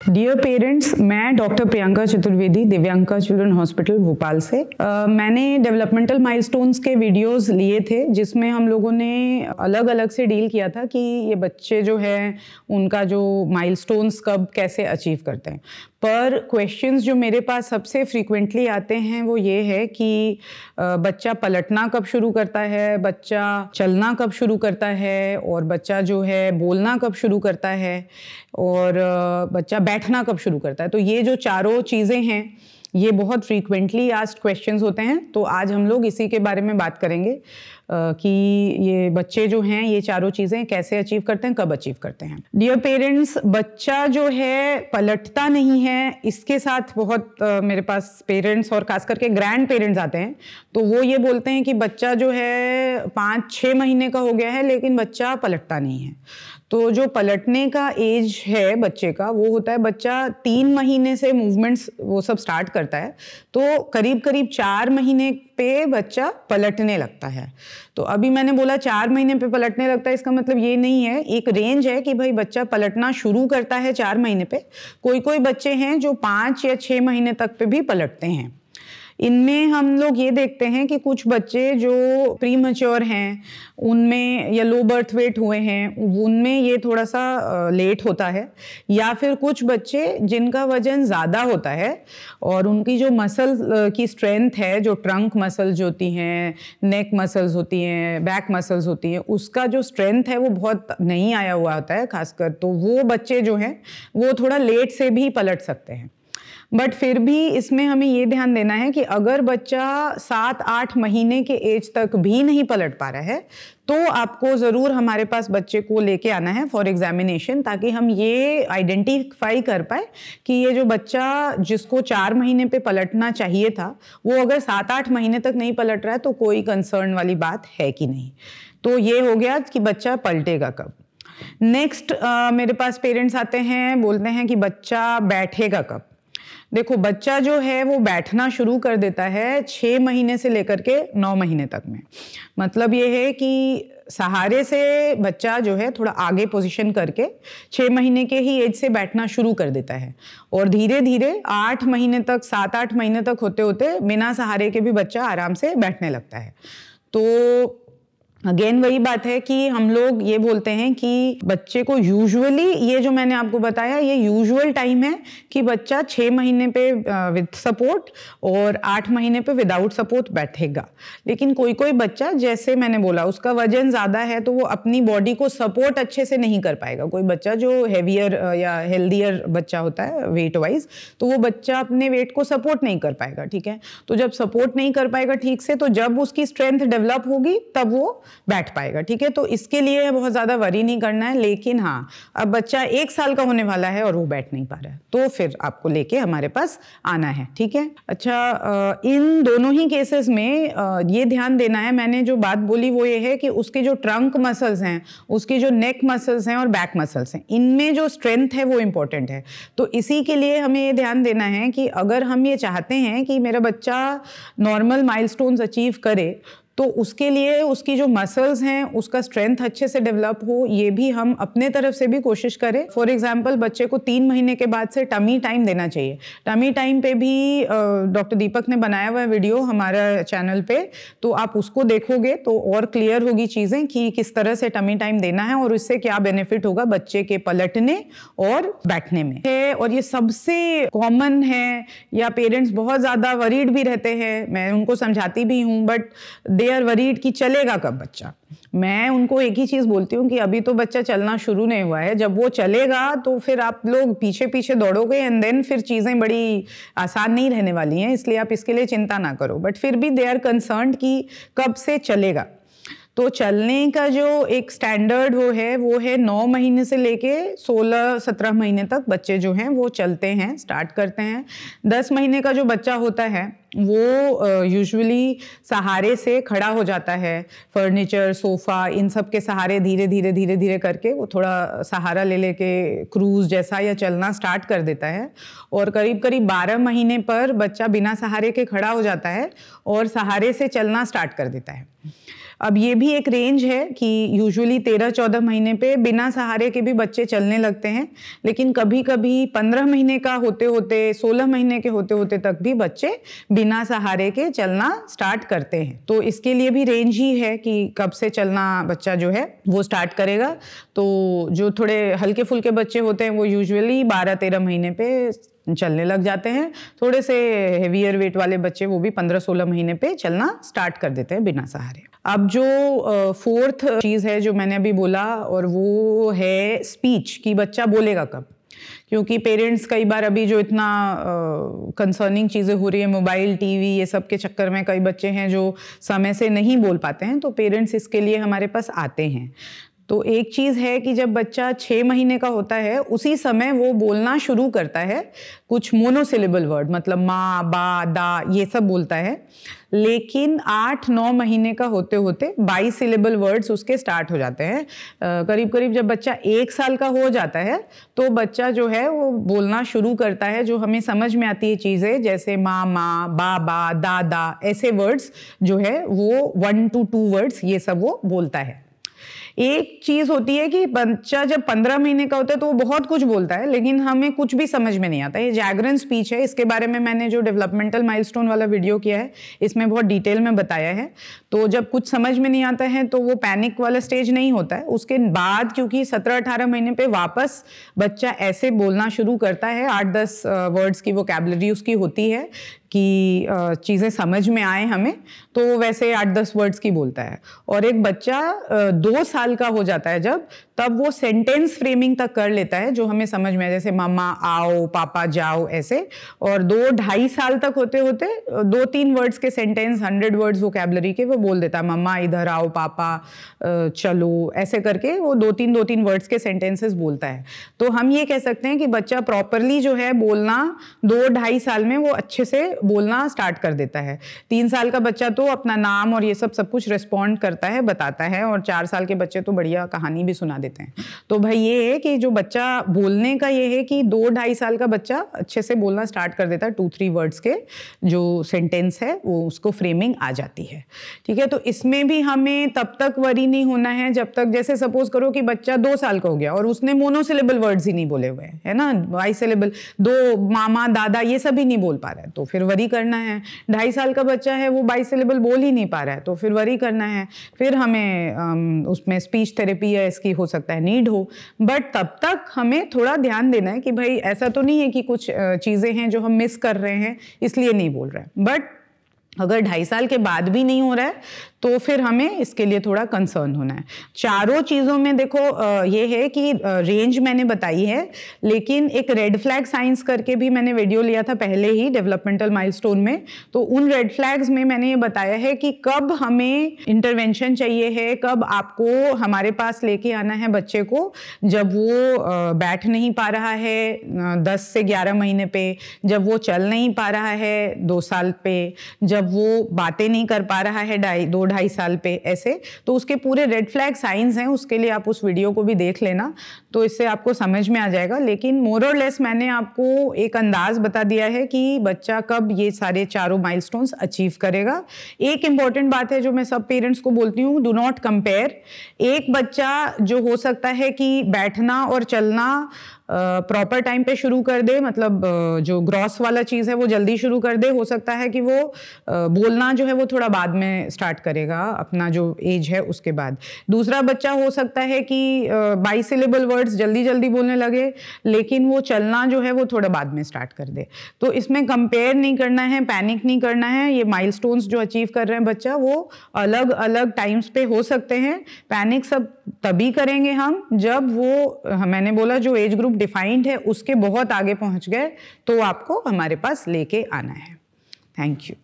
Dear parents, मैं doctor Priyanka Chaturvedi, Divyanka children hospital Bhopal से। मैंने डेवलपमेंटल माइलस्टोन्स के वीडियोस लिए थे जिसमें हम लोगों ने अलग अलग से डील किया था कि ये बच्चे जो हैं उनका जो माइलस्टोन्स कब कैसे अचीव करते हैं। पर क्वेश्चंस जो मेरे पास सबसे फ्रीक्वेंटली आते हैं वो ये है कि बच्चा पलटना कब शुरू करता है, बच्चा चलना कब शुरू करता है, और बच्चा जो है बोलना कब शुरू करता है, और बच्चा बैठना कब शुरू करता है। तो ये जो चारों चीज़ें हैं ये बहुत फ्रीक्वेंटली आस्क्ड क्वेश्चंस होते हैं। तो आज हम लोग इसी के बारे में बात करेंगे कि ये बच्चे जो हैं ये चारों चीज़ें कैसे अचीव करते हैं, कब अचीव करते हैं। डियर पेरेंट्स, बच्चा जो है पलटता नहीं है, इसके साथ बहुत मेरे पास पेरेंट्स और खास करके ग्रैंड पेरेंट्स आते हैं। तो वो ये बोलते हैं कि बच्चा जो है 5-6 महीने का हो गया है लेकिन बच्चा पलटता नहीं है। तो जो पलटने का एज है बच्चे का वो होता है, बच्चा 3 महीने से मूवमेंट्स वो सब स्टार्ट करता है, तो करीब करीब 4 महीने पे बच्चा पलटने लगता है। तो अभी मैंने बोला 4 महीने पे पलटने लगता है, इसका मतलब ये नहीं है, एक रेंज है कि भाई बच्चा पलटना शुरू करता है 4 महीने पे। कोई कोई बच्चे हैं जो 5 या 6 महीने तक पे भी पलटते हैं। इनमें हम लोग ये देखते हैं कि कुछ बच्चे जो प्री मैच्योर हैं उनमें या लो बर्थ वेट हुए हैं उनमें ये थोड़ा सा लेट होता है, या फिर कुछ बच्चे जिनका वजन ज़्यादा होता है और उनकी जो मसल की स्ट्रेंथ है, जो ट्रंक मसल्स होती हैं, नेक मसल्स होती हैं, बैक मसल्स होती हैं, उसका जो स्ट्रेंथ है वो बहुत नहीं आया हुआ होता है खासकर, तो वो बच्चे जो हैं वो थोड़ा लेट से भी पलट सकते हैं। बट फिर भी इसमें हमें ये ध्यान देना है कि अगर बच्चा 7-8 महीने के एज तक भी नहीं पलट पा रहा है तो आपको ज़रूर हमारे पास बच्चे को लेके आना है फॉर एग्जामिनेशन, ताकि हम ये आइडेंटिफाई कर पाए कि ये जो बच्चा जिसको 4 महीने पे पलटना चाहिए था वो अगर 7-8 महीने तक नहीं पलट रहा है तो कोई कंसर्न वाली बात है कि नहीं। तो ये हो गया कि बच्चा पलटेगा कब। नेक्स्ट मेरे पास पेरेंट्स आते हैं, बोलते हैं कि बच्चा बैठेगा कब। देखो, बच्चा जो है वो बैठना शुरू कर देता है 6 महीने से लेकर के 9 महीने तक में। मतलब ये है कि सहारे से बच्चा जो है थोड़ा आगे पोजीशन करके 6 महीने के ही एज से बैठना शुरू कर देता है, और धीरे धीरे 8 महीने तक 7-8 महीने तक होते होते बिना सहारे के भी बच्चा आराम से बैठने लगता है। तो अगेन वही बात है कि हम लोग ये बोलते हैं कि बच्चे को यूजुअली, ये जो मैंने आपको बताया ये यूजुअल टाइम है कि बच्चा 6 महीने पे विद सपोर्ट और 8 महीने पे विदाउट सपोर्ट बैठेगा। लेकिन कोई कोई बच्चा, जैसे मैंने बोला, उसका वजन ज़्यादा है तो वो अपनी बॉडी को सपोर्ट अच्छे से नहीं कर पाएगा। कोई बच्चा जो हैवियर या हेल्दियर बच्चा होता है वेट वाइज, तो वो बच्चा अपने वेट को सपोर्ट नहीं कर पाएगा, ठीक है। तो जब सपोर्ट नहीं कर पाएगा ठीक से, तो जब उसकी स्ट्रेंथ डेवलप होगी तब वो बैठ पाएगा, ठीक है। तो इसके लिए बहुत ज़्यादा वरी नहीं करना है। लेकिन हाँ, अब बच्चा 1 साल का होने वाला है और वो बैठ नहीं पा रहा है तो फिर आपको लेके हमारे पास आना है, ठीक है। अच्छा, इन दोनों ही केसेस में ये ध्यान देना है, मैंने जो बात बोली वो ये है कि उसके जो ट्रंक मसल्स हैं, उसकी जो नेक मसल्स हैं और बैक मसल्स हैं, इनमें जो स्ट्रेंथ है वो इम्पोर्टेंट है। तो इसी के लिए हमें ये ध्यान देना है कि अगर हम ये चाहते हैं कि मेरा बच्चा नॉर्मल माइलस्टोन्स अचीव करे तो उसके लिए उसकी जो मसल्स हैं उसका स्ट्रेंथ अच्छे से डेवलप हो, ये भी हम अपने तरफ से भी कोशिश करें। फॉर एग्जांपल, बच्चे को 3 महीने के बाद से टमी टाइम देना चाहिए। टमी टाइम पे भी डॉक्टर दीपक ने बनाया हुआ वीडियो हमारा चैनल पे, तो आप उसको देखोगे तो और क्लियर होगी चीज़ें कि किस तरह से टमी टाइम देना है और इससे क्या बेनिफिट होगा बच्चे के पलटने और बैठने में है। और ये सबसे कॉमन है, या पेरेंट्स बहुत ज़्यादा वरीड भी रहते हैं, मैं उनको समझाती भी हूँ, बट दे आर वरीड कि चलेगा कब बच्चा। मैं उनको एक ही चीज़ बोलती हूँ कि अभी तो बच्चा चलना शुरू नहीं हुआ है, जब वो चलेगा तो फिर आप लोग पीछे पीछे दौड़ोगे एंड देन फिर चीज़ें बड़ी आसान नहीं रहने वाली हैं, इसलिए आप इसके लिए चिंता ना करो। बट फिर भी दे आर कंसर्न्ड कि कब से चलेगा। तो चलने का जो एक स्टैंडर्ड वो है 9 महीने से लेके 16-17 महीने तक बच्चे जो हैं वो चलते हैं, स्टार्ट करते हैं। 10 महीने का जो बच्चा होता है वो यूजुअली सहारे से खड़ा हो जाता है, फर्नीचर, सोफ़ा, इन सब के सहारे धीरे धीरे करके वो थोड़ा सहारा ले लेके क्रूज़ जैसा या चलना स्टार्ट कर देता है। और करीब 12 महीने पर बच्चा बिना सहारे के खड़ा हो जाता है और सहारे से चलना स्टार्ट कर देता है। अब ये भी एक रेंज है कि यूजुअली 13-14 महीने पे बिना सहारे के भी बच्चे चलने लगते हैं, लेकिन कभी कभी 15 महीने का होते होते, 16 महीने के होते होते तक भी बच्चे बिना सहारे के चलना स्टार्ट करते हैं। तो इसके लिए भी रेंज ही है कि कब से चलना बच्चा जो है वो स्टार्ट करेगा। तो जो थोड़े हल्के फुल्के बच्चे होते हैं वो यूजुअली 12-13 महीने पे चलने लग जाते हैं। थोड़े से हेवियर वेट वाले बच्चे वो भी 15-16 महीने पे चलना स्टार्ट कर देते हैं बिना सहारे। अब जो फोर्थ चीज़ है जो मैंने अभी बोला, और वो है स्पीच, कि बच्चा बोलेगा कब। क्योंकि पेरेंट्स कई बार अभी जो इतना कंसर्निंग चीज़ें हो रही है, मोबाइल, टीवी, ये सब के चक्कर में कई बच्चे हैं जो समय से नहीं बोल पाते हैं, तो पेरेंट्स इसके लिए हमारे पास आते हैं। तो एक चीज़ है कि जब बच्चा 6 महीने का होता है उसी समय वो बोलना शुरू करता है कुछ मोनोसिलेबल वर्ड, मतलब माँ, बा, दा, ये सब बोलता है। लेकिन 8-9 महीने का होते होते बाइसिलेबल वर्ड्स उसके स्टार्ट हो जाते हैं। करीब करीब जब बच्चा 1 साल का हो जाता है तो बच्चा जो है वो बोलना शुरू करता है, जो हमें समझ में आती है चीज़ें, जैसे माँ, बाबा, दादा, ऐसे वर्ड्स जो है वो 1 to 2 वर्ड्स ये सब वो बोलता है। एक चीज होती है कि बच्चा जब 15 महीने का होता है तो वो बहुत कुछ बोलता है, लेकिन हमें कुछ भी समझ में नहीं आता। ये जैगरन स्पीच है, इसके बारे में मैंने जो डेवलपमेंटल माइलस्टोन वाला वीडियो किया है इसमें बहुत डिटेल में बताया है। तो जब कुछ समझ में नहीं आता है तो वो पैनिक वाला स्टेज नहीं होता है। उसके बाद क्योंकि 17-18 महीने पे वापस बच्चा ऐसे बोलना शुरू करता है, 8-10 वर्ड्स की वोकैबुलरी उसकी होती है कि चीज़ें समझ में आए हमें, तो वो वैसे 8-10 वर्ड्स की बोलता है। और एक बच्चा 2 साल का हो जाता है जब, तब वो सेंटेंस फ्रेमिंग तक कर लेता है जो हमें समझ में आए, जैसे मम्मा आओ, पापा जाओ, ऐसे। और 2-2.5 साल तक होते होते 2-3 वर्ड्स के सेंटेंस, 100 वर्ड्स वोकैबुलरी के वो बोल देता है। मम्मा इधर आओ, पापा चलो, ऐसे करके वो 2-3 वर्ड्स के सेंटेंसेस बोलता है। तो हम ये कह सकते हैं कि बच्चा प्रॉपरली जो है बोलना 2-2.5 साल में वो अच्छे से बोलना स्टार्ट कर देता है। 3 साल का बच्चा तो अपना नाम और ये सब कुछ रिस्पॉन्ड करता है, बताता है, और 4 साल के बच्चे तो बढ़िया कहानी भी सुना देते हैं। तो भाई ये है कि जो बच्चा बोलने का ये है कि 2-2.5 साल का बच्चा अच्छे से बोलना स्टार्ट कर देता है, 2-3 वर्ड्स के जो सेंटेंस है वो उसको फ्रेमिंग आ जाती है। ठीक है, तो इसमें भी हमें तब तक वरी नहीं होना है जब तक, जैसे सपोज करो कि बच्चा 2 साल का हो गया और उसने मोनोसिलेबल वर्ड्स ही नहीं बोले हुए हैं, है ना, बाइसिलेबल, दो, मामा, दादा, ये सब ही नहीं बोल पा रहा है, तो फिर वरी करना है। 2.5 साल का बच्चा है वो बाइसिलेबल बोल ही नहीं पा रहा है, तो फिर वरी करना है। फिर हमें उसमें स्पीच थेरेपी या इसकी हो सकता है नीड हो, बट तब तक हमें थोड़ा ध्यान देना है कि भाई ऐसा तो नहीं है कि कुछ चीज़ें हैं जो हम मिस कर रहे हैं इसलिए नहीं बोल रहे हैं। बट अगर 2.5 साल के बाद भी नहीं हो रहा है तो फिर हमें इसके लिए थोड़ा कंसर्न होना है। चारों चीज़ों में देखो ये है कि रेंज मैंने बताई है, लेकिन एक रेड फ्लैग साइंस करके भी मैंने वीडियो लिया था पहले ही डेवलपमेंटल माइलस्टोन में। तो उन रेड फ्लैग्स में मैंने ये बताया है कि कब हमें इंटरवेंशन चाहिए है, कब आपको हमारे पास लेके आना है बच्चे को, जब वो बैठ नहीं पा रहा है 10 से 11 महीने पे, जब वो चल नहीं पा रहा है 2 साल पे, जब वो बातें नहीं कर पा रहा है 2-2.5 साल पे, ऐसे। तो उसके पूरे रेड फ्लैग साइंस हैं, उसके लिए आप उस वीडियो को भी देख लेना, तो इससे आपको समझ में आ जाएगा। लेकिन मोर और लेस मैंने आपको एक अंदाज बता दिया है कि बच्चा कब ये सारे चारों माइलस्टोन्स अचीव करेगा। एक इंपॉर्टेंट बात है जो मैं सब पेरेंट्स को बोलती हूँ, डू नॉट कंपेयर। एक बच्चा जो हो सकता है कि बैठना और चलना प्रॉपर टाइम पे शुरू कर दे, मतलब जो ग्रॉस वाला चीज़ है वो जल्दी शुरू कर दे, हो सकता है कि वो बोलना जो है वो थोड़ा बाद में स्टार्ट करेगा, अपना जो एज है उसके बाद। दूसरा बच्चा हो सकता है कि बाइसिलेबल वर्ड्स जल्दी जल्दी बोलने लगे, लेकिन वो चलना जो है वो थोड़ा बाद में स्टार्ट कर दे। तो इसमें कंपेयर नहीं करना है, पैनिक नहीं करना है। ये माइलस्टोन्स जो अचीव कर रहे हैं बच्चा वो अलग अलग टाइम्स पे हो सकते हैं। पैनिक सब तभी करेंगे हम जब वो, मैंने बोला, जो एज ग्रुप डिफाइंड है उसके बहुत आगे पहुंच गए, तो आपको हमारे पास लेके आना है। Thank you.